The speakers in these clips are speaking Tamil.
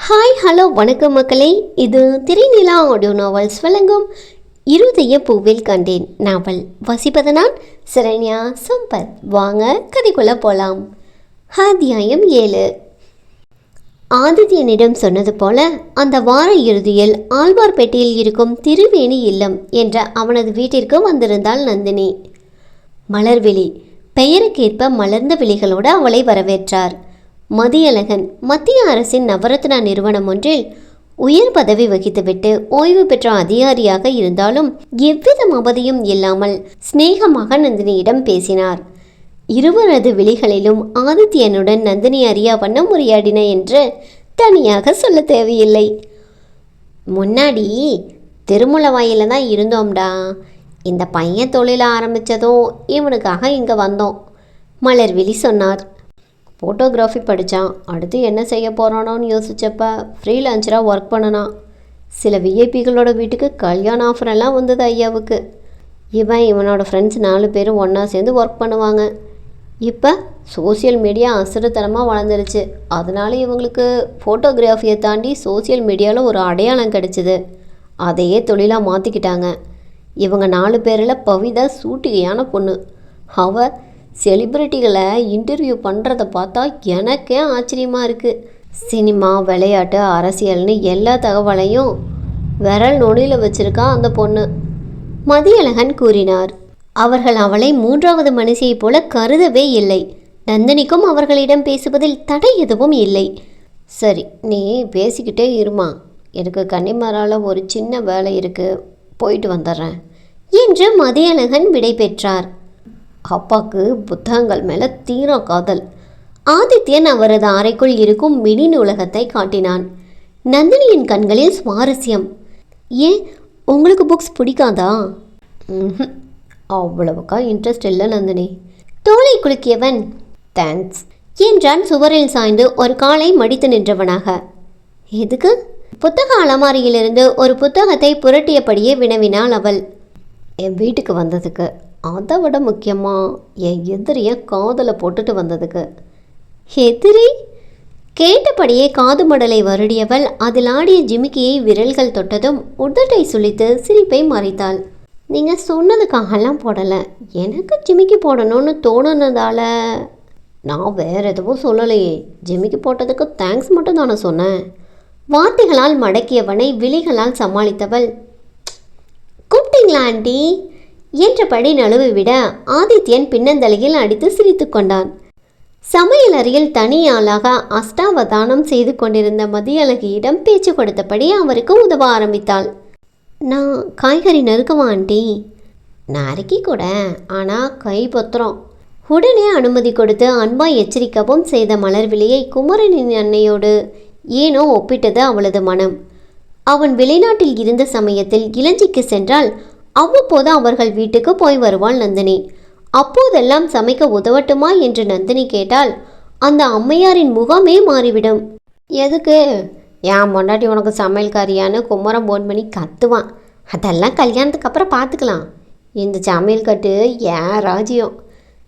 ஹாய் ஹலோ வணக்கம் மக்களே. இது திரைநிலா ஆடியோ நாவல்ஸ் வழங்கும் இருதய பூவில் கண்டேன் நாவல். வசிப்பது நான் சரண்யா சம்பத். வாங்க கதைக்குள்ள போலாம். அத்தியாயம் 7. ஆதித்யனிடம் சொன்னது போல அந்த வார இறுதியில் ஆழ்வார்பேட்டையில் இருக்கும் திருவேணி இல்லம் என்ற அவனது வீட்டிற்கு வந்திருந்தாள் நந்தினி. மலர்விழி பெயருக்கேற்ப மலர்ந்த விழிகளோடு அவளை வரவேற்றார். மதியழகன் மத்திய அரசின் நவரத்னா நிறுவனம் ஒன்றில் உயர் பதவி வகித்துவிட்டு ஓய்வு பெற்ற அதிகாரியாக இருந்தாலும் எவ்வித அவதியும் இல்லாமல் சிநேகமாக நந்தினியிடம் பேசினார். இருவரது விழிகளிலும் ஆதித்யனுடன் நந்தினி அறியா வண்ணம் உரையாடின என்று தனியாக சொல்ல தேவையில்லை. முன்னாடி திருமுலவாயில தான் இருந்தோம்டா. இந்த பையன் தொழில ஆரம்பித்ததும் இவனுக்காக இங்கே வந்தோம், மலர்விழி சொன்னார். ஃபோட்டோகிராஃபி படித்தான். அடுத்து என்ன செய்ய போகிறானோன்னு யோசித்தப்ப ஃப்ரீலான்சராக ஒர்க் பண்ணனான். சில விஐபிகளோட வீட்டுக்கு கல்யாண ஆஃபரெல்லாம் வந்தது ஐயாவுக்கு. இவனோட ஃப்ரெண்ட்ஸ் 4 பேரும் ஒன்றா சேர்ந்து ஒர்க் பண்ணுவாங்க. இப்போ சோசியல் மீடியா அசுரத்தனமாக வளர்ந்துருச்சு. அதனால இவங்களுக்கு ஃபோட்டோகிராஃபியை தாண்டி சோசியல் மீடியாவில் ஒரு அடையாளம் கிடச்சிது. அதையே தொழிலாக மாற்றிக்கிட்டாங்க. இவங்க 4 பேரில் பவிதா சூட்டிகையான பொண்ணு. அவள் செலிப்ரிட்டிகளை இன்டர்வியூ பண்ணுறதை பார்த்தா எனக்கே ஆச்சரியமாக இருக்குது. சினிமா, விளையாட்டு, அரசியல்னு எல்லா தகவலையும் விரல் நொடியில் வச்சுருக்கா அந்த பொண்ணு, மதியழகன் கூறினார். அவர்கள் அவளை 3வது மனுஷியைப் போல கருதவே இல்லை. நந்தினிக்கும் அவர்களிடம் பேசுவதில் தடை எதுவும் இல்லை. சரி, நீ பேசிக்கிட்டே இருமா, எனக்கு கன்னிமரால் ஒரு சின்ன வேலை இருக்குது, போயிட்டு வந்துடுறேன் என்று மதியழகன் விடை பெற்றார். அப்பாவுக்கு புத்தகங்கள் மேலே தீர காதல். ஆதித்யன் அவரது அறைக்குள் இருக்கும் மினி நூலகத்தை காட்டினான். நந்தினியின் கண்களில் சுவாரஸ்யம். ஏன், உங்களுக்கு புக்ஸ் பிடிக்காதா? அவ்வளவுக்கா இன்ட்ரெஸ்ட் இல்லை நந்தினி. தோலை குலுக்கியவன் தேங்க்ஸ் என்றான் சுவரில் சாய்ந்து ஒரு காலை மடித்து நின்றவனாக. எதுக்கு? புத்தக அலமாரியிலிருந்து ஒரு புத்தகத்தை புரட்டியபடியே வினவினாள் அவள். என் வீட்டுக்கு வந்ததுக்கு. அதை விட முக்கியமாக என் எதிரியை காதலை போட்டுட்டு வந்ததுக்கு. எதிரி? கேட்டபடியே காது மடலை வருடியவள் அதில் ஆடிய ஜிமிக்கியை விரல்கள் தொட்டதும் உதட்டை சுளித்து சிரிப்பை மறைத்தாள். நீங்கள் சொன்னதுக்காகலாம் போடலை, எனக்கு ஜிமிக்கி போடணும்னு தோணுனதால. நான் வேறு எதுவும் சொல்லலையே, ஜிமிக்கி போட்டதுக்கு தேங்க்ஸ் மட்டும் தானே சொன்னேன். வார்த்தைகளால் மடக்கியவனை விழிகளால் சமாளித்தவள். கூப்பிட்டீங்களா ஆண்டி என்றபடி நழுவு விட ஆதித்யன் பின்னந்தலையில் அடித்து சிரித்து கொண்டான். சமையல் அறையில் தனி ஆளாக அஷ்டாவதானம் செய்து கொண்டிருந்த மதியழகியிடம் பேச்சு கொடுத்தபடி அவருக்கு உதவ ஆரம்பித்தாள். நான் காய்கறி நறுக்குவா ஆண்டி? நறுக்கி கூட, ஆனால் கை பத்திரம். உடனே அனுமதி கொடுத்து அன்பாய் எச்சரிக்கவும் செய்த மலர்விழியை குமரனின் அன்னையோடு ஏனோ ஒப்பிட்டது அவளது மனம். அவன் வெளிநாட்டில் இருந்த சமயத்தில் இளஞ்சிக்கு சென்றால் அவ்வப்போது அவர்கள் வீட்டுக்கு போய் வருவாள் நந்தினி. அப்போதெல்லாம் சமைக்க உதவட்டுமா என்று நந்தினி கேட்டால் அந்த அம்மையாரின் முகமே மாறிவிடும். எதுக்கு? என் பொண்டாட்டி உனக்கு சமையல்காரியான்னு குமரம் போன் பண்ணி கத்துவான். அதெல்லாம் கல்யாணத்துக்கு அப்புறம் பார்த்துக்கலாம். இந்த சமையல் கட்டு ஏன் ராஜ்யம்.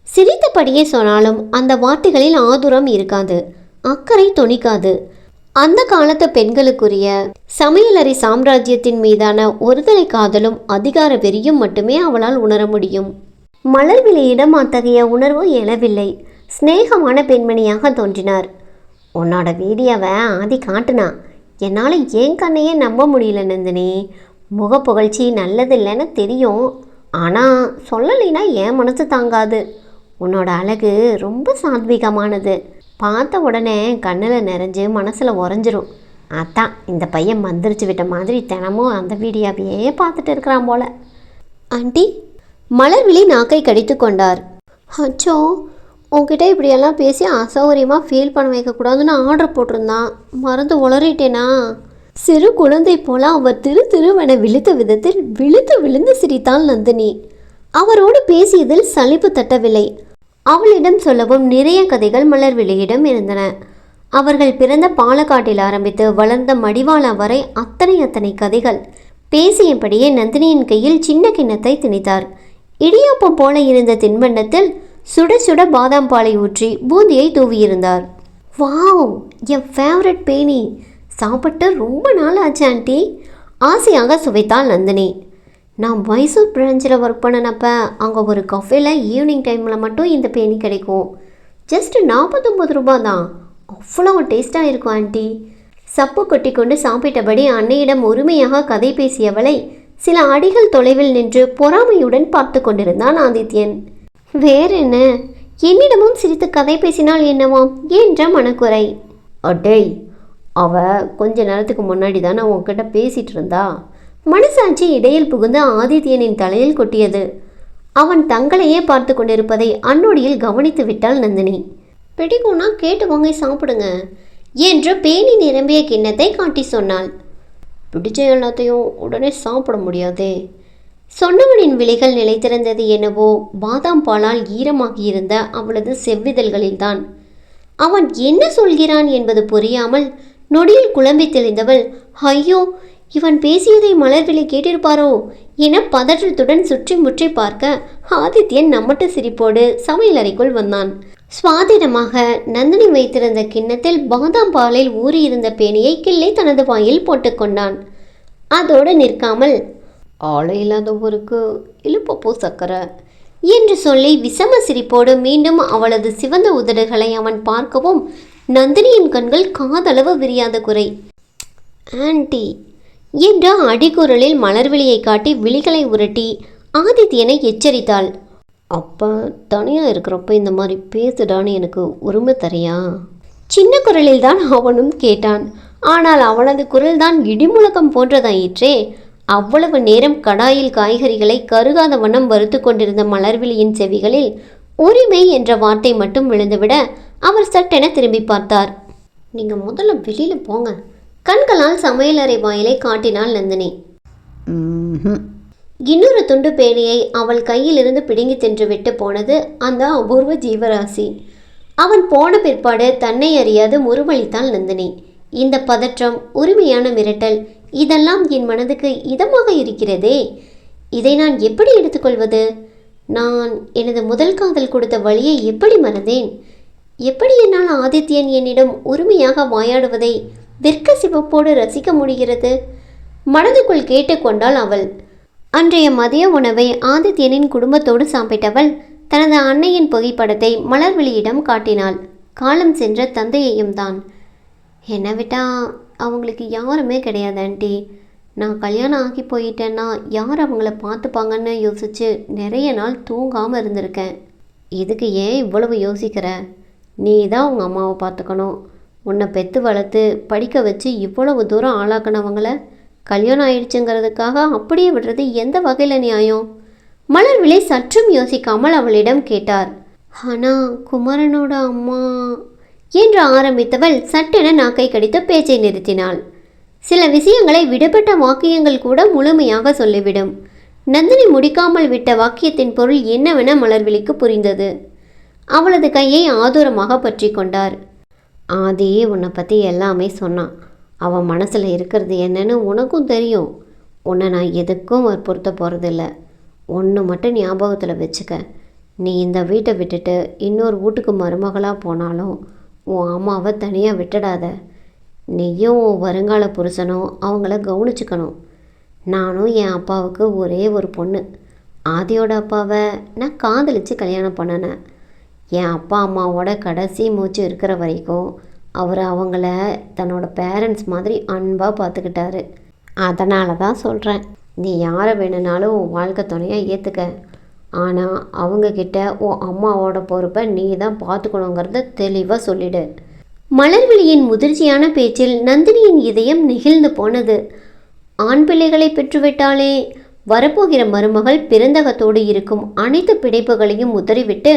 சிரித்தபடியே சொன்னாலும் அந்த வார்த்தைகளில் ஆதுரம் இருக்காது, அக்கறை தொனிக்காது. அந்த காலத்து பெண்களுக்குரிய சமையலறை சாம்ராஜ்யத்தின் மீதான ஒருதலை காதலும் அதிகார வெறியும் மட்டுமே அவளால் உணர முடியும். மலர்விழியிடம் அத்தகைய உணர்வு எழவில்லை. சிநேகமான பெண்மணியாக தோன்றினார். உன்னோட வீடியோவை ஆதி காட்டுனா, என்னால் ஏன் கண்ணையே நம்ப முடியல நந்தினி. முகப்புகழ்ச்சி நல்லதில்லைன்னு தெரியும், ஆனால் சொல்லலைன்னா என் மனசு தாங்காது. உன்னோட அழகு ரொம்ப சாத்விகமானது. பார்த்த உடனே கண்ணில் நிறைஞ்சு மனசில் உறைஞ்சிரும். அதான் இந்த பையன் மந்திரிச்சு விட்ட மாதிரி தினமும் அந்த வீடியோவையே பார்த்துட்டு இருக்கிறான் போல. ஆண்டி, மலர்விழி நாக்கை கடித்து கொண்டார். அச்சோ, உங்ககிட்ட இப்படியெல்லாம் பேசி அசௌகரியமாக ஃபீல் பண்ண வைக்கக்கூடாதுன்னு ஆர்டர் போட்டிருந்தான், மறந்து உளறிட்டேனா? சிறு குழந்தை போல அவர் திருவென விழுத்த விதத்தில் விழுந்து சிரித்தாள் நந்தினி. அவரோடு பேசியதில் சலிப்பு தட்டவில்லை. அவளிடம் சொல்லவும் நிறைய கதைகள் மலர்விழியிடம் இருந்தன. அவர்கள் பிறந்த பாலக்காட்டில் ஆரம்பித்து வளர்ந்த மடிவாளா வரை அத்தனை கதைகள். பேசியபடியே நந்தினியின் கையில் சின்ன கிண்ணத்தை திணித்தார். இடியாப்பம் போல இருந்த தின்பண்டத்தில் சுட சுட பாதாம் பாலை ஊற்றி பூந்தியை தூவியிருந்தார். வாவ், என் ஃபேவரட் பேணி. சாப்பிட்டு ரொம்ப நாள் ஆச்சு ஆண்டி, ஆசையாக சுவைத்தாள் நந்தினி. நான் மைசூர் பிரான்ச்சில் ஒர்க் பண்ணினப்ப அங்கே ஒரு கஃபேல ஈவினிங் டைமில் மட்டும் இந்த பேணி கிடைக்கும். ஜஸ்ட் 49 ரூபா தான். அவ்வளோ டேஸ்ட்டாக இருக்கும் ஆண்டி. சப்பு கொட்டி கொண்டு சாப்பிட்டபடி அன்னையிடம் உரிமையாக கதை பேசியவளை சில அடிகள் தொலைவில் நின்று பொறாமையுடன் பார்த்து கொண்டிருந்தான் ஆதித்யன். வேற என்ன, என்னிடமும் சிரித்து கதை பேசினால் என்னவாம் என்ற மனக்குறை. அடேய், அவ கொஞ்ச நேரத்துக்கு முன்னாடி தானே உன்கிட்ட பேசிட்டு இருந்தா. மனசாட்சி இடையில் புகுந்து ஆதித்யனின் தலையில் கொட்டியது. அவன் தங்களையே பார்த்து கொண்டிருப்பதை அன்னொடியில் கவனித்து விட்டாள் நந்தினி. பிடிக்கும்னா கேட்டு வாங்கி சாப்பிடுங்க என்று பேணி நிரம்பிய கிண்ணத்தை காட்டி சொன்னாள். பிடிச்ச எல்லாத்தையும் உடனே சாப்பிட முடியாதே. சொன்னவனின் விழிகள் நிலைத்திருந்தது என்னவோ பாதாம் பாலால் ஈரமாகியிருந்த அவளது செவ்விதழ்களில்தான். அவன் என்ன சொல்கிறான் என்பது புரியாமல் நொடியில் குழம்பி தெளிந்தவள், ஐயோ, இவன் பேசியதை மலர்விழி கேட்டிருப்பாரோ என பதற்றத்துடன் சுற்றி முற்றி பார்க்க ஆதித்யன் நம்மட்டு சிரிப்போடு சமையலறைக்குள் வந்தான். சுவாதிடமாக நந்தினி வைத்திருந்த கிண்ணத்தில் பாதாம் பாலில் ஊறியிருந்த பேணியை கிள்ளை தனது வாயில் போட்டுக்கொண்டான். அதோடு நிற்காமல், ஆளை இல்லாதவருக்கு இழுப்பப்பூ சக்கரை என்று சொல்லி விஷம சிரிப்போடு மீண்டும் அவளது சிவந்த உதடுகளை அவன் பார்க்கவும் நந்தினியின் கண்கள் காதளவு விரியாத குறை. ஆண்டி என்ற அடிக்குரலில் மலர்விழியை காட்டி விழிகளை உருட்டி ஆதித்யனை எச்சரித்தாள். அப்போ தனியாக இருக்கிறப்ப இந்த மாதிரி பேசுடான்னு எனக்கு உரிமை தரையா? சின்ன குரலில் தான் அவனும் கேட்டான். ஆனால் அவனது குரல்தான் இடிமுழக்கம் போன்றதாயிற்றே. அவ்வளவு நேரம் கடாயில் காய்கறிகளை கருகாத வண்ணம் வறுத்து கொண்டிருந்த மலர்விழியின் செவிகளில் உரிமை என்ற வார்த்தை மட்டும் விழுந்துவிட அவர் சட்டென திரும்பி பார்த்தார். நீங்கள் முதல்ல வெளியில் போங்க. கண்களால் சமையலறை வாயிலை காட்டினாள் நந்தினி. இன்னொரு துண்டு பேணியை அவள் கையிலிருந்து பிடுங்கி தின்று விட்டு போனது அந்த அபூர்வ ஜீவராசி. அவன் போன பிற்பாடு தன்னை அறியாது முறுவளித்தாள் நந்தினி. இந்த பதற்றம், உரிமையான மிரட்டல், இதெல்லாம் என் மனதுக்கு இதமாக இருக்கிறதே. இதை நான் எப்படி எடுத்துக்கொள்வது? நான் எனது முதல் காதல் கொடுத்த வழியை எப்படி மறந்தேன்? எப்படி என்னால் ஆதித்யன் என்னிடம் உரிமையாக வாயாடுவதை வெட்க சிவப்போடு ரசிக்க முடிகிறது? மனதுக்குள் கேட்டுக்கொண்டாள் அவள். அன்றைய மதிய உணவை ஆதித்யனின் குடும்பத்தோடு சாப்பிட்டவள் தனது அன்னையின் புகைப்படத்தை மலர்விழியிடம் காட்டினாள். காலம் சென்ற தந்தையையும் தான். என்னை விட்டால் அவங்களுக்கு யாருமே கிடையாது ஆண்டி. நான் கல்யாணம் ஆகி போயிட்டேன்னா யார் அவங்கள பார்த்துப்பாங்கன்னு யோசித்து நிறைய நாள் தூங்காமல் இருந்திருக்கேன். இதுக்கு ஏன் இவ்வளவு யோசிக்கிற? நீ தான் உங்கள் அம்மாவை பார்த்துக்கணும். உன்னை பெற்று வளர்த்து படிக்க வச்சு இவ்வளவு தூரம் ஆளாக்கினவங்கள கல்யாணம் ஆயிடுச்சுங்கிறதுக்காக அப்படியே விடுறது எந்த வகையில் நியாயம்? மலர்விழி சற்றும் யோசிக்காமல் அவளிடம் கேட்டார். ஆனால் குமரனோட அம்மா என்று ஆரம்பித்தவள் சட்டென நாக்கை கடித்து பேச்சை நிறுத்தினாள். சில விஷயங்களை விடுபட்ட வாக்கியங்கள் கூட முழுமையாக சொல்லிவிடும். நந்தினி முடிக்காமல் விட்ட வாக்கியத்தின் பொருள் என்னவென மலர்விழிக்கு புரிந்தது. அவளது கையை ஆதூரமாக பற்றி கொண்டார். ஆதியே உன்னை பற்றி எல்லாமே சொன்னான். அவன் மனசில் இருக்கிறது என்னன்னு உனக்கும் தெரியும். உன்னை நான் எதுக்கும் வற்புறுத்த போகிறதில்ல. ஒன்று மட்டும் ஞாபகத்தில் வச்சுக்க. நீ இந்த வீட்டை விட்டுட்டு இன்னொரு வீட்டுக்கு மருமகளாக போனாலும் உன் அம்மாவை தனியாக விட்டுடாத. நீயும் உன் வருங்கால புருஷனும் அவங்கள கவனிச்சுக்கணும். நானும் என் அப்பாவுக்கு ஒரே ஒரு பொண்ணு. ஆதியோட அப்பாவை நான் காதலித்து கல்யாணம் பண்ணினேன். என் அப்பா அம்மாவோட கடைசி மூச்சு இருக்கிற வரைக்கும் அவர் அவங்கள தன்னோட பேரண்ட்ஸ் மாதிரி அன்பாக பார்த்துக்கிட்டாரு. அதனால தான் சொல்கிறேன், நீ யாரை வேணுனாலும் உன் வாழ்க்கை துணையாக ஏற்றுக்க. ஆனால் அவங்கக்கிட்ட உன் அம்மாவோட பொறுப்பை நீ தான் பார்த்துக்கணுங்கிறத தெளிவாக சொல்லிடு. மலர்விழியின் முதிர்ச்சியான பேச்சில் நந்தினியின் இதயம் நெகிழ்ந்து போனது. ஆண் பிள்ளைகளை பெற்றுவிட்டாலே வரப்போகிற மருமகள் பிறந்தகத்தோடு இருக்கும் அனைத்து பிணைப்புகளையும் உதறிவிட்டு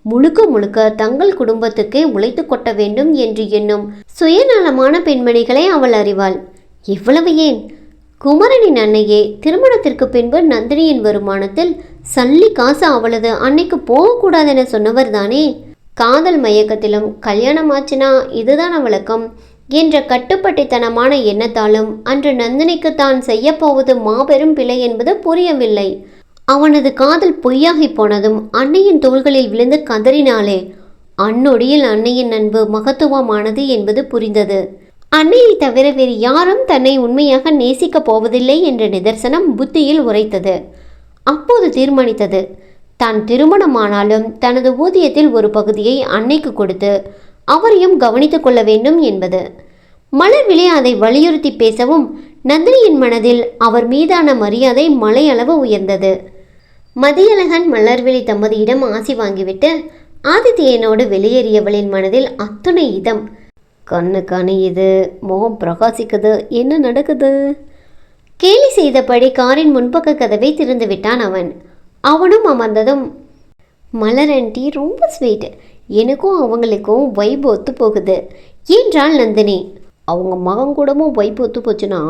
முழுக்க முழுக்க தங்கள் குடும்பத்துக்கே உழைத்து கொட்ட வேண்டும் என்று எண்ணும் சுயநலமான பெண்மணிகளை அவள் அறிவாள். இவ்வளவு ஏன், குமரனின் அன்னையே திருமணத்திற்கு பின்பு நந்தினியின் வருமானத்தில் சல்லி காசு அவளது அன்னைக்கு போகக்கூடாதென சொன்னவர் தானே. காதல் மயக்கத்திலும் கல்யாணம் ஆச்சுனா இதுதான் வழக்கம் என்ற கட்டுப்பட்டித்தனமான எண்ணத்தாலும் அன்று நந்தினிக்கு தான் செய்யப்போவது மாபெரும் பிழை என்பது புரியவில்லை. அவனது காதல் பொய்யாகி போனதும் அன்னையின் தோள்களில் விழுந்து கதறினாலே. அந்நொடியில் அன்னையின் அன்பு மகத்துவமானது என்பது புரிந்தது. அன்னையை தவிர வேறு யாரும் தன்னை உண்மையாக நேசிக்கப் போவதில்லை என்ற நிதர்சனம் புத்தியில் உரைத்தது. அப்போது தீர்மானித்தது, தான் திருமணமானாலும் தனது ஊதியத்தில் ஒரு பகுதியை அன்னைக்கு கொடுத்து அவரையும் கவனித்துக் கொள்ள வேண்டும் என்பது. மலர்விழி அதை வலியுறுத்தி பேசவும் நந்தினியின் மனதில் அவர் மீதான மரியாதை மலையளவு உயர்ந்தது. மதியழகன் மலர்விழி தம்பதியிடம் ஆசி வாங்கிவிட்டு ஆதித்யனோடு வெளியேறியவளின் மனதில் அத்துணை இதம். கண்ணு கனியுது, முகம் பிரகாசிக்குது, என்ன நடக்குது? கேலி செய்தபடி காரின் முன்பக்க கதவை திறந்து விட்டான் அவன். அவனும் அமர்ந்ததும், மலர் ஆண்டி ரொம்ப ஸ்வீட், எனக்கும் அவங்களுக்கும் வைப் ஒத்து போகுது என்றாள் நந்தினி. அவங்க மகன் கூடமும் வைப் ஒத்து போச்சுன்னா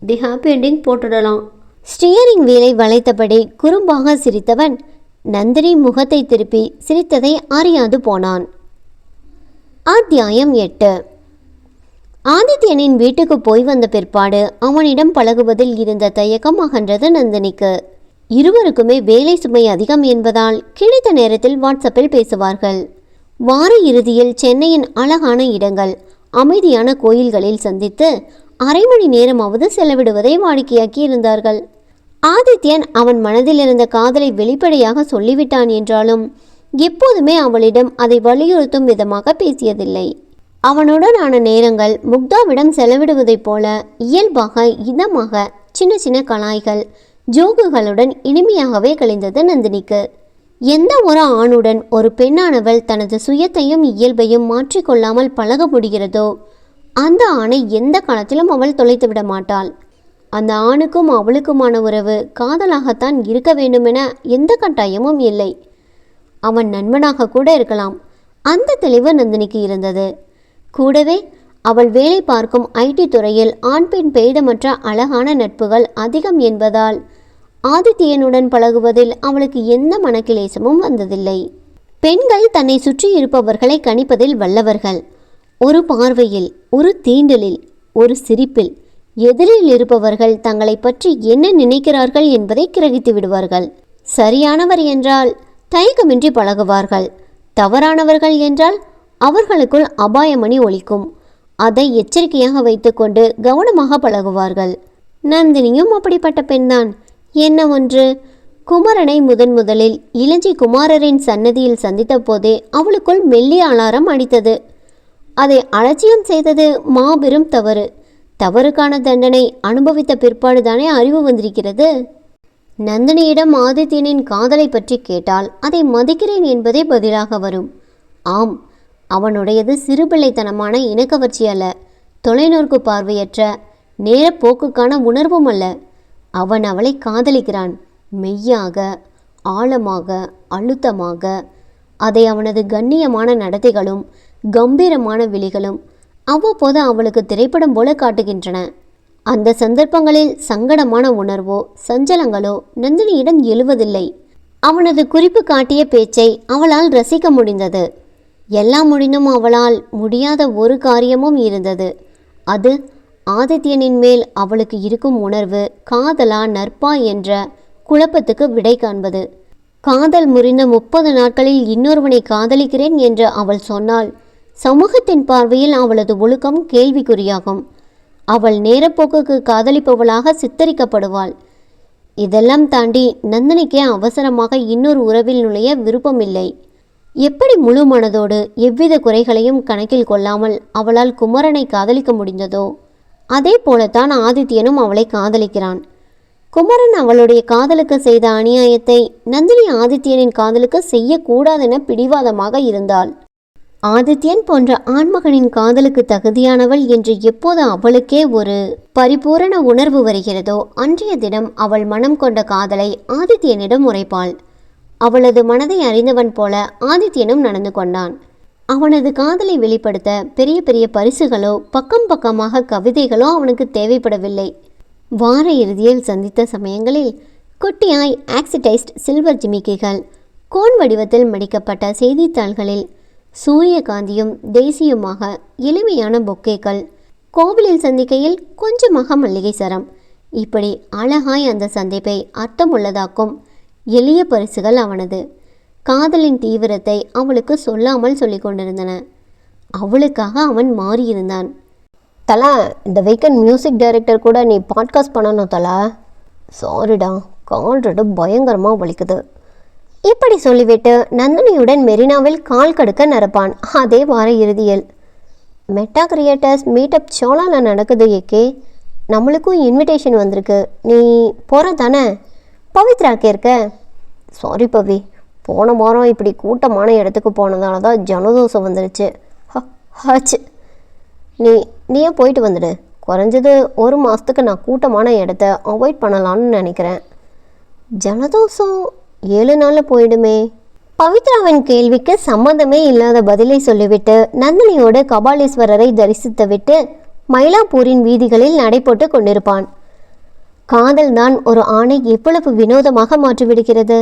தி ஹாப்பி எண்டிங் போட்டுடலாம். ஸ்டியரிங் வீலை வளைத்தபடி குறும்பாக சிரித்தவன் நந்தினி முகத்தை திருப்பி சிரித்ததை அறியாது போனான். அத்தியாயம் 8. ஆதித்யனின் வீட்டுக்கு போய் வந்த பிற்பாடு அவனிடம் பழகுவதில் இருந்த தயக்கம் அகன்றது நந்தினிக்கு. இருவருக்குமே வேலை சுமை அதிகம் என்பதால் கிடைத்த நேரத்தில் வாட்ஸ்அப்பில் பேசுவார்கள். வார இறுதியில் சென்னையின் அழகான இடங்கள், அமைதியான கோயில்களில் சந்தித்து அரை மணி நேரமாவது செலவிடுவதை வாடிக்கையாக்கி இருந்தார்கள். ஆதித்யன் அவன் மனதில் இருந்த காதலை வெளிப்படையாக சொல்லிவிட்டான் என்றாலும் எப்போதுமே அவளிடம் அதை வலியுறுத்தும் விதமாக பேசியதில்லை. அவனுடனான நேரங்கள் முக்தாவிடம் செலவிடுவதைப் போல இயல்பாக இதமாக சின்ன சின்ன கலாய்கள் ஜோகுகளுடன் இனிமையாகவே கழிந்தது நந்தினிக்கு. எந்த ஒரு ஆணுடன் ஒரு பெண்ணானவள் தனது சுயத்தையும் இயல்பையும் மாற்றிக்கொள்ளாமல் பழக முடிகிறதோ அந்த ஆணை எந்த காலத்திலும் அவள் தொலைத்துவிட மாட்டாள். அந்த ஆணுக்கும் அவளுக்குமான உறவு காதலாகத்தான் இருக்க வேண்டுமென எந்த கட்டாயமும் இல்லை. அவன் நண்பனாக கூட இருக்கலாம். அந்த தெளிவு நந்தினிக்கு இருந்தது. கூடவே அவள் வேலை பார்க்கும் ஐடி துறையில் ஆண் பெண் பேதமற்ற அழகான நட்புகள் அதிகம் என்பதால் ஆதித்யனுடன் பழகுவதில் அவளுக்கு எந்த மனக்கிலேசமும் வந்ததில்லை. பெண்கள் தன்னை சுற்றி இருப்பவர்களை கணிப்பதில் வல்லவர்கள். ஒரு பார்வையில், ஒரு தீண்டலில், ஒரு சிரிப்பில் எதிரில் இருப்பவர்கள் தங்களை பற்றி என்ன நினைக்கிறார்கள் என்பதை கிரகித்து விடுவார்கள். சரியானவர் என்றால் தயக்கமின்றி பழகுவார்கள். தவறானவர்கள் என்றால் அவர்களுக்குள் அபாயமணி ஒலிக்கும். அதை எச்சரிக்கையாக வைத்துக்கொண்டு கவனமாக பழகுவார்கள். நந்தினியும் அப்படிப்பட்ட பெண்தான். என்ன ஒன்று, குமரனை முதலில் இளஞ்சி குமாரரின் சன்னதியில் சந்தித்த போதே அவளுக்குள் மெல்லிய அலாரம் அடித்தது. அதை அலட்சியம் செய்தது மாபெரும் தவறு. தவறுக்கான தண்டனை அனுபவித்த பிற்பாடுதானே அறிவு வந்திருக்கிறது. நந்தினியிடம் ஆதித்யனின் காதலை பற்றி கேட்டால் அதை மதிக்கிறேன் என்பதே பதிலாக வரும். ஆம், அவனுடையது சிறுபிள்ளைத்தனமான இனக்கவர்ச்சி அல்ல, தொலைநோக்கு பார்வையற்ற நேரப்போக்குக்கான உணர்வும் அல்ல. அவன் அவளை காதலிக்கிறான், மெய்யாக, ஆழமாக, அழுத்தமாக. அதை அவனது கண்ணியமான நடத்தைகளும் கம்பீரமான விழிகளும் அவ்வப்போது அவளுக்கு திரைப்படம் போல காட்டுகின்றன. அந்த சந்தர்ப்பங்களில் சங்கடமான உணர்வோ சஞ்சலங்களோ நந்தினியிடம் எழுவதில்லை. அவனது குறிப்பு காட்டிய பேச்சை அவளால் ரசிக்க முடிந்தது. எல்லாம் முடிந்தும் அவளால் முடியாத ஒரு காரியமும் இருந்தது. அது ஆதித்யனின் மேல் அவளுக்கு இருக்கும் உணர்வு காதலா நட்பா என்ற குழப்பத்துக்கு விடை காண்பது. காதல் முறிந்த 30 நாட்களில் இன்னொருவனை காதலிக்கிறேன் என்று அவள் சொன்னால் சமூகத்தின் பார்வையில் அவளது ஒழுக்கம் கேள்விக்குறியாகும். அவள் நேரப்போக்குக்கு காதலிப்பவளாக சித்தரிக்கப்படுவாள். இதெல்லாம் தாண்டி நந்தினிக்கே அவசரமாக இன்னொரு உறவில் நுழைய விருப்பமில்லை. எப்படி முழு மனதோடு எவ்வித குறைகளையும் கணக்கில் கொள்ளாமல் அவளால் குமரனை காதலிக்க முடிந்ததோ அதே போலத்தான் ஆதித்யனும் அவளை காதலிக்கிறான். குமரன் அவளுடைய காதலுக்கு செய்த அநியாயத்தை நந்தினி ஆதித்யனின் காதலுக்கு செய்யக்கூடாதென பிடிவாதமாக இருந்தாள். ஆதித்யன் போன்ற ஆண்மகனின் காதலுக்கு தகுதியானவள் என்று எப்போது அவளுக்கே ஒரு பரிபூரண உணர்வு வருகிறதோ அன்றைய தினம் அவள் மனம் கொண்ட காதலை ஆதித்யனிடம் உரைப்பாள். அவளது மனதை அறிந்தவன் போல ஆதித்யனும் நடந்து கொண்டான். அவனது காதலை வெளிப்படுத்த பெரிய பெரிய பரிசுகளோ பக்கம் பக்கமாக கவிதைகளோ அவனுக்கு தேவைப்படவில்லை. வார இறுதியில் சந்தித்த சமயங்களில் குட்டியாய் ஆக்சிடைஸ்ட் சில்வர் ஜிமிக்கிகள், கோன் வடிவத்தில் மடிக்கப்பட்ட செய்தித்தாள்களில் சூரியகாந்தியும் தேசியமாக எளிமையான பொக்கேக்கள், கோவிலில் சந்திக்கையில் கொஞ்சமாக மல்லிகை சரம், இப்படி அழகாய் அந்த சந்திப்பை அர்த்தமுள்ளதாக்கும் எளிய பரிசுகள் அவனது. காதலின் தீவிரத்தை அவளுக்கு சொல்லாமல் சொல்லி கொண்டிருந்தன. அவளுக்காக அவன் மாறியிருந்தான். தலா, இந்த வீக்கெண்ட் மியூசிக் டைரக்டர் கூட நீ பாட்காஸ்ட் பண்ணணும் தலா. சாரிடா, கால்ரெடு பயங்கரமாக வலிக்குது. இப்படி சொல்லிவிட்டு நந்தினியுடன் மெரினாவில் கால் கடுக்க நடப்பான். அதே வார இறுதியில் மெட்டா கிரியேட்டர்ஸ் மீட்டப் சோலாவில் நடக்குது. ஏகே, நம்மளுக்கும் இன்விடேஷன் வந்திருக்கு. நீ போகிற தானே? பவித்ரா கேட்க. சாரி பவி, போன வாரம் இப்படி கூட்டமான இடத்துக்கு போனதால தான் ஜனதோஷம் வந்துடுச்சு. ஆச்சு, நீயே போயிட்டு வந்துடு. குறைஞ்சது 1 மாதத்துக்கு நான் கூட்டமான இடத்த அவாய்ட் பண்ணலான்னு நினைக்கிறேன். ஜலதோஷம் 7 நாளில் போயிடுமே. பவித்ராவின் கேள்விக்கு சம்மந்தமே இல்லாத பதிலை சொல்லிவிட்டு நந்தினியோடு கபாலீஸ்வரரை தரிசித்து விட்டு மயிலாப்பூரின் வீதிகளில் நடைபோட்டு கொண்டிருப்பான். காதல்தான் ஒரு ஆணை எவ்வளவு வினோதமாக மாற்றிவிடுகிறது.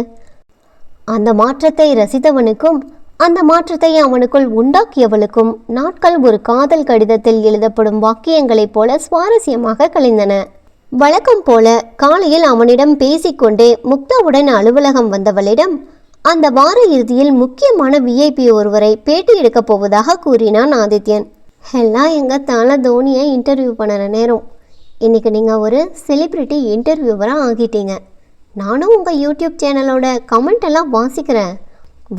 அந்த மாற்றத்தை ரசித்தவனுக்கும் அந்த மாற்றத்தை அவனுக்குள் உண்டாக்கியவளுக்கும் நாட்கள் ஒரு காதல் கடிதத்தில் எழுதப்படும் வாக்கியங்களைப் போல சுவாரஸ்யமாக கழிந்தன. வழக்கம் போல காலையில் அவனிடம் பேசிக்கொண்டே முக்தாவுடன் அலுவலகம் வந்தவளிடம் அந்த வார இறுதியில் முக்கியமான விஐபி ஒருவரை பேட்டி எடுக்கப் போவதாக கூறினான் ஆதித்யன். எல்லாம் எங்கள் தலை தோனியை இன்டர்வியூ பண்ணுற நேரம். இன்றைக்கி நீங்கள் ஒரு செலிப்ரிட்டி இன்டர்வியூவராக ஆகிட்டீங்க. நானும் உங்கள் யூடியூப் சேனலோட கமெண்ட் எல்லாம் வாசிக்கிறேன்.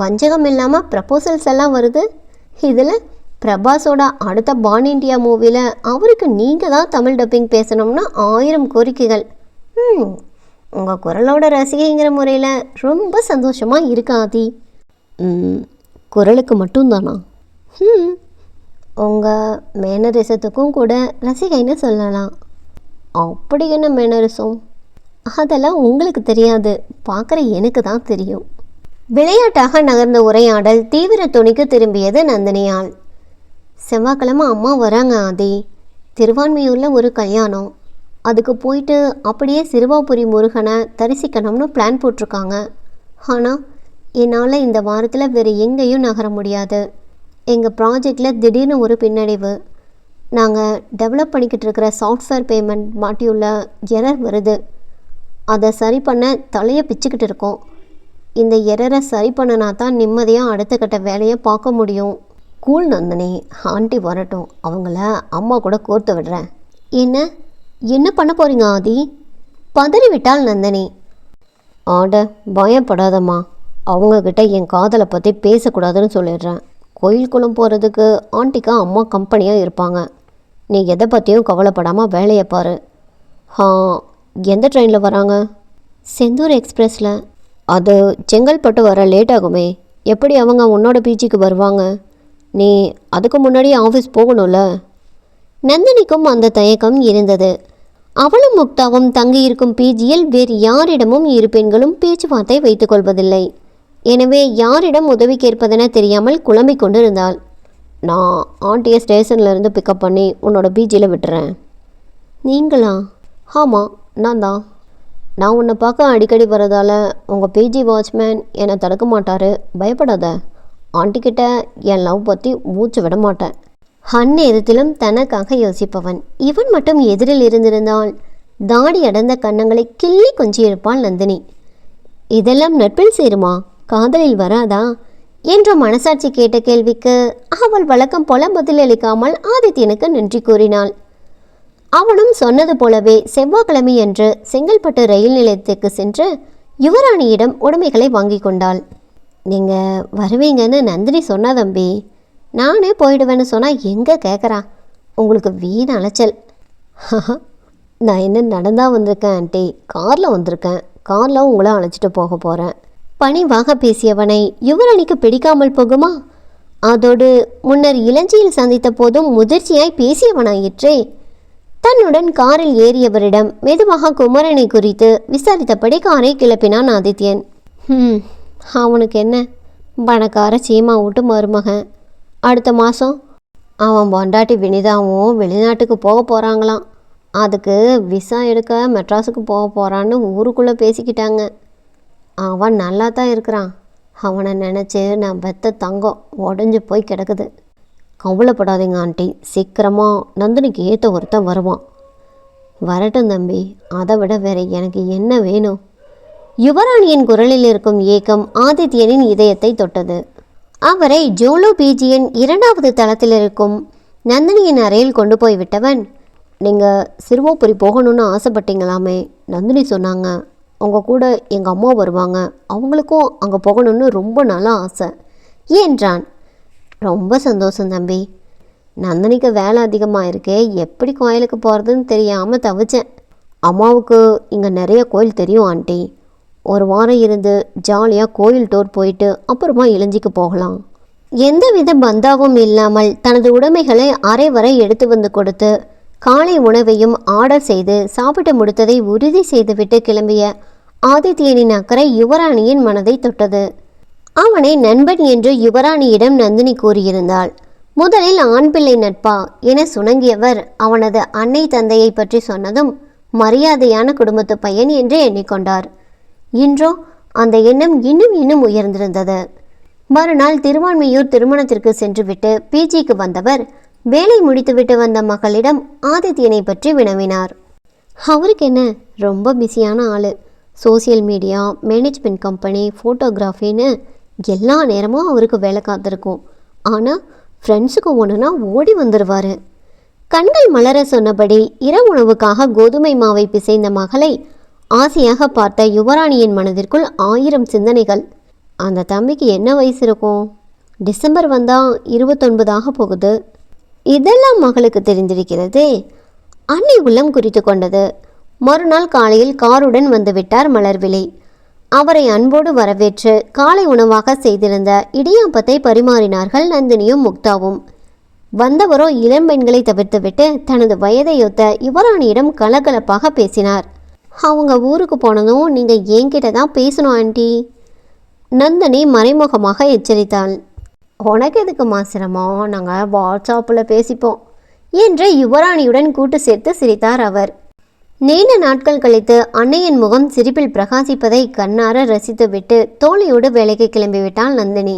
வஞ்சகம் இல்லாமல் ப்ரப்போசல்ஸ் எல்லாம் வருது. இதில் பிரபாஸோட அடுத்த பான் இண்டியா மூவியில் அவருக்கு நீங்கள் தான் தமிழ் டப்பிங் பேசணும்னா 1000 கோரிக்கைகள். உங்கள் குரலோட ரசிகைங்கிற முறையில் ரொம்ப சந்தோஷமாக இருக்காதி. குரலுக்கு மட்டும்தானா? உங்கள் மேனரிசத்துக்கும் கூட ரசிகைன்னு சொல்லலாம். அப்படி என்ன மேனரிசம்? அதெல்லாம் உங்களுக்கு தெரியாது, பார்க்குற எனக்கு தான் தெரியும். விளையாட்டாக நகர்ந்த உரையாடல் தீவிர துணிக்கு திரும்பியது நந்தினியால். செவ்வாய்க்கிழமை அம்மா வராங்க ஆதி. திருவான்மையூரில் ஒரு கல்யாணம். அதுக்கு போயிட்டு அப்படியே சிறுவாபுரி முருகனை தரிசிக்கணும்னு பிளான் போட்டிருக்காங்க. ஆனால் என்னால் இந்த வாரத்தில் வேறு எங்கேயும் நகர முடியாது. எங்கள் ப்ராஜெக்டில் திடீர்னு ஒரு பின்னடைவு. நாங்கள் டெவலப் பண்ணிக்கிட்டு இருக்கிற சாஃப்ட்வேர் பேமெண்ட் மாட்யூலில் எரர் வருது. அதை சரி பண்ண தலையை பிச்சுக்கிட்டு இருக்கோம். இந்த எரரை சரி பண்ணினா தான் நிம்மதியாக அடுத்த கட்ட வேலையை பார்க்க முடியும். கூல் நந்தினி, ஆண்டி வரட்டும், அவங்கள அம்மா கூட கோர்த்து விடுறேன். என்ன பண்ண போகிறீங்க ஆதி? பதறிவிட்டாள் நந்தினி. பயப்படாதம்மா, அவங்கக்கிட்ட என் காதலை பற்றி பேசக்கூடாதுன்னு சொல்லிடுறேன். கோயில் குளம் போகிறதுக்கு ஆண்டிக்கா அம்மா கம்பெனியாக இருப்பாங்க. நீ எதை பற்றியும் கவலைப்படாமல் வேலையை பாரு. எந்த ட்ரெயினில் வராங்க? செந்தூர் எக்ஸ்பிரஸில். அது செங்கல்பட்டு வர லேட் ஆகுமே. எப்படி அவங்க உன்னோட பீச்சிக்கு வருவாங்க? நீ அதுக்கு முன்னாடி ஆஃபீஸ் போகணும்ல. நந்தினிக்கும் அந்த தயக்கம் இருந்தது. அவளும் முக்தாவும் தங்கியிருக்கும் பிஜியில் வேறு யாரிடமும் இரு பெண்களும் பேச்சுவார்த்தை வைத்துக் கொள்வதில்லை. எனவே யாரிடம் உதவி கேட்பதென தெரியாமல் குழம்பிக் கொண்டு இருந்தாள். நான் ஆண்டியை ஸ்டேஷன்லேருந்து பிக்கப் பண்ணி உன்னோட பீச்சியில் விட்டுறேன். நீங்களா? ஆமாம், நான் உன்னை பார்க்க அடிக்கடி வரதால் உங்கள் பிஜி வாட்ச்மேன் என்னை தடுக்க மாட்டார். பயப்படாத. ஆண்டிக்கிட்ட என் லவ் பற்றி மூச்சு விட மாட்டேன். அந்நேரத்திலும் தனக்காக யோசிப்பவன் இவன் மட்டும் எதிரில் இருந்திருந்தால் தாடி அடர்ந்த கன்னங்களை கிள்ளி கொஞ்சியிருப்பாள் நந்தினி. இதெல்லாம் நட்பில் சேருமா, காதலில் வராதா என்ற மனசாட்சி கேட்ட கேள்விக்கு அவள் வழக்கம் போல பதிலளிக்காமல் ஆதித்யனுக்கு நன்றி கூறினாள். அவனும் சொன்னது போலவே செவ்வாய்க்கிழமையன்று செங்கல்பட்டு ரயில் நிலையத்துக்கு சென்று யுவராணியிடம் உடைமைகளை வாங்கி கொண்டாள். நீங்கள் வருவீங்கன்னு நந்தினி சொன்னா தம்பி. நானே போயிடுவேன்னு சொன்னால் எங்கே கேட்குறா? உங்களுக்கு வீண் அலைச்சல். நான் என்ன நடந்தா வந்திருக்கேன் ஆண்டி, காரில் வந்திருக்கேன். காரில் உங்களை அழைச்சிட்டு போக போகிறேன். பணிவாக பேசியவனை யுவராணிக்கு பிடிக்காமல் போகுமா? அதோடு முன்னர் இளஞ்சியில் சந்தித்த போதும் முதிர்ச்சியாய் பேசியவனாயிற்றே. தன்னுடன் காரில் ஏறியவரிடம் மெதுவாக குமரனை குறித்து விசாரித்தபடி காரை கிளப்பினான் ஆதித்யன். அவனுக்கு என்ன, பணக்கார சீமா விட்டு மருமகன். அடுத்த மாதம் அவன் பொண்டாட்டி வினிதாவும் வெளிநாட்டுக்கு போக போகிறாங்களாம். அதுக்கு விசா எடுக்க மெட்ராஸுக்கு போக போகிறான்னு ஊருக்குள்ளே பேசிக்கிட்டாங்க. அவன் நல்லா தான் இருக்கிறான். அவனை நினச்சி நான் பெத்த தங்கம் உடஞ்சி போய் கிடக்குது. கவலைப்படாதீங்க ஆண்டி, சீக்கிரமாக நந்தினிக்கு ஏற்ற ஒருத்தன் வருவான். வரட்டும் தம்பி, அதை விட வேற எனக்கு என்ன வேணும்? யுவராணியின் குரலில் இருக்கும் ஏக்கம் ஆதித்யனின் இதயத்தை தொட்டது. அவரை ஜோலோ பீஜியின் 2வது தளத்தில் இருக்கும் நந்தினியின் அறையில் கொண்டு போய் விட்டவன், நீங்கள் சிறுவாபுரி போகணுன்னு ஆசைப்பட்டீங்களாமே, நந்தினி சொன்னாங்க. உங்கள் கூட எங்கள் அம்மா வருவாங்க, அவங்களுக்கும் அங்கே போகணுன்னு ரொம்ப நாளாக ஆசை என்றான். ரொம்ப சந்தோஷம் தம்பி. நந்தினிக்கு வேலை அதிகமாக இருக்கே, எப்படி கோயிலுக்கு போகிறதுன்னு தெரியாமல் தவிச்சேன். அம்மாவுக்கு இங்கே நிறைய கோயில் தெரியும் ஆண்டி. ஒரு வாரம் இருந்து ஜாலியாக கோயில் டூர் போயிட்டு அப்புறமா இளஞ்சிக்கு போகலாம். எந்தவித பந்தாவும் இல்லாமல் தனது உடைமைகளை அரை வரை எடுத்து வந்து கொடுத்து காலை உணவையும் ஆர்டர் செய்து சாப்பிட்டு முடித்ததை உறுதி செய்துவிட்டு கிளம்பிய ஆதித்யனின் அக்கறை யுவராணியின் மனதை தொட்டது. அவனை நண்பன் என்று யுவராணியிடம் நந்தினி கூறியிருந்தாள். முதலில் ஆண் பிள்ளை நட்பா என சுணங்கியவர் அவனது அன்னை தந்தையை பற்றி சொன்னதும் மரியாதையான குடும்பத்து பையன் என்று எண்ணிக்கொண்டார். இன்றோ அந்த எண்ணம் இன்னும் இன்னும் உயர்ந்திருந்தது. மறுநாள் திருவான்மையூர் திருமணத்திற்கு சென்றுவிட்டு பிஜிக்கு வந்தவர் வேலை முடித்துவிட்டு வந்த மகளிடம் ஆதித்யனை பற்றி வினவினார். அவருக்கு என்ன, ரொம்ப பிஸியான ஆள். சோசியல் மீடியா, மேனேஜ்மெண்ட் கம்பெனி, ஃபோட்டோகிராஃபின்னு எல்லா நேரமும் அவருக்கு வேலை காத்திருக்கும். ஆனால் ஃப்ரெண்ட்ஸுக்கு ஒன்றுனா ஓடி வந்துடுவார். கண்கள் மலர சொன்னபடி இரவு உணவுக்காக கோதுமை மாவை பிசைந்த மகளை ஆசையாக பார்த்த யுவராணியின் மனதிற்குள் 1000 சிந்தனைகள். அந்த தம்பிக்கு என்ன வயசு இருக்கும்? டிசம்பர் வந்தால் 29 போகுது. இதெல்லாம் மகளுக்கு தெரிந்திருக்கிறதே. அன்னை உள்ளம் குறித்து கொண்டது. மறுநாள் காலையில் காருடன் வந்துவிட்டார் மலர்விழி. அவரை அன்போடு வரவேற்று காலை உணவாக செய்திருந்த இடியாப்பத்தை பரிமாறினார்கள் நந்தினியும் முக்தாவும். வந்தவரோ இளம்பெண்களை தவிர்த்துவிட்டு தனது வயதையொத்த யுவராணியிடம் கலகலப்பாக பேசினார். அவங்க ஊருக்கு போனதும் நீங்கள் என்கிட்ட தான் பேசணும் ஆண்டி. நந்தினி மறைமுகமாக எச்சரித்தாள். உனக்கு எதுக்குமா சிரமம், நாங்கள் வாட்ஸ்அப்பில் பேசிப்போம் என்று யுவராணியுடன் கூட்டு சேர்த்து சிரித்தார் அவர். நீண்ட நாட்கள் கழித்து அன்னையின் முகம் சிரிப்பில் பிரகாசிப்பதை கண்ணார ரசித்துவிட்டு தோழியோடு வேலைக்கு கிளம்பிவிட்டாள் நந்தினி.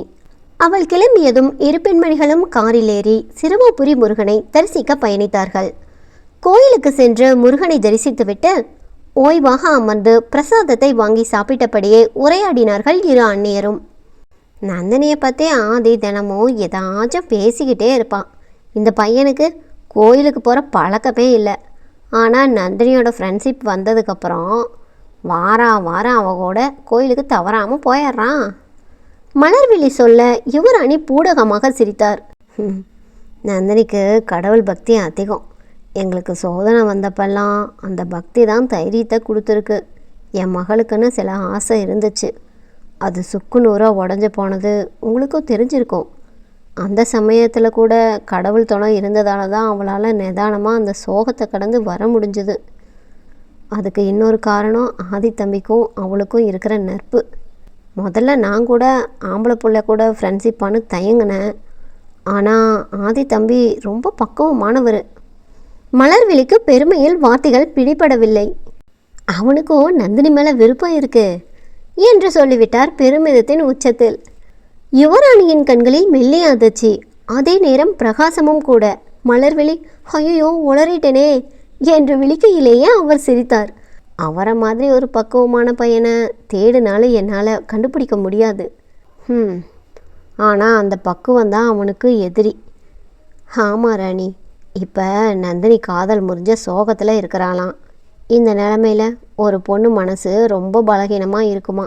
அவள் கிளம்பியதும் இரு பெண்மணிகளும் காரில் ஏறி சிறுவாபுரி முருகனை தரிசிக்க பயணித்தார்கள். கோயிலுக்கு சென்று முருகனை தரிசித்துவிட்டு ஓய்வாக அமர்ந்து பிரசாதத்தை வாங்கி சாப்பிட்டபடியே உரையாடினார்கள் இரு அந்நியரும். நந்தினியை பற்றி ஆதி தினமும் ஏதாச்சும் பேசிக்கிட்டே இருப்பான். இந்த பையனுக்கு கோயிலுக்கு போகிற பழக்கமே இல்லை. ஆனால் நந்தினியோட ஃப்ரெண்ட்ஷிப் வந்ததுக்கப்புறம் வாரம் அவ கூட கோயிலுக்கு தவறாமல் போயிடுறான். மலர்விழி சொல்ல யுவராணி பூடகமாக சிரித்தார். நந்தினிக்கு கடவுள் பக்தி அதிகம். எங்களுக்கு சோதனை வந்தப்பெல்லாம் அந்த பக்தி தான் தைரியத்தை கொடுத்துருக்கு. என் மகளுக்குன்னு சில ஆசை இருந்துச்சு. அது சுக்கு நூறாக உடஞ்சி போனது உங்களுக்கும் தெரிஞ்சிருக்கும். அந்த சமயத்தில் கூட கடவுள் துணை இருந்ததால தான் அவளால் நிதானமாக அந்த சோகத்தை கடந்து வர முடிஞ்சுது. அதுக்கு இன்னொரு காரணம் ஆதி தம்பிக்கும் அவளுக்கும் இருக்கிற நட்பு. முதல்ல நான் கூட ஆம்பளை பிள்ளை கூட ஃப்ரெண்ட்ஷிப்பானு தயங்கினேன். ஆனால் ஆதி தம்பி ரொம்ப பக்குவமானவர். மலர்விழிக்கு பெருமையில் வார்த்தைகள் பிடிபடவில்லை. அவனுக்கும் நந்தினி மேலே விருப்பம் இருக்கு என்று சொல்லிவிட்டார் பெருமிதத்தின் உச்சத்தில். யுவராணியின் கண்களில் மெல்லிய அதிர்ச்சி, அதே நேரம் பிரகாசமும் கூட. மலர்விழி ஐயோ உளறிட்டனே என்று விழிக்கையிலேயே அவர் சிரித்தார். அவரை மாதிரி ஒரு பக்குவமான பையனை தேடினாலும் என்னால் கண்டுபிடிக்க முடியாது. ஆனால் அந்த பக்குவம் தான் அவனுக்கு எதிரி. ஆமாம் ராணி, இப்போ நந்தினி காதல் முறிஞ்ச சோகத்தில் இருக்கிறாளாம். இந்த நிலமையில் ஒரு பொண்ணு மனசு ரொம்ப பலகீனமாக இருக்குமா.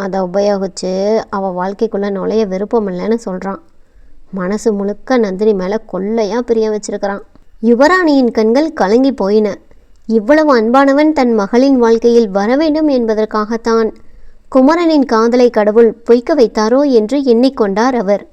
அதை உபயோகித்து அவள் வாழ்க்கைக்குள்ளே நுழைய விருப்பம் இல்லைன்னு சொல்கிறான். மனசு முழுக்க நந்தினி மேலே கொள்ளையாக பிரிய வச்சிருக்கிறான். யுவராணியின் கண்கள் கலங்கி போயின. இவ்வளவு அன்பானவன் தன் மகளின் வாழ்க்கையில் வர வேண்டும் என்பதற்காகத்தான் குமரனின் காதலை கடவுள் பொய்க்க வைத்தாரோ என்று எண்ணிக்கொண்டார் அவர்.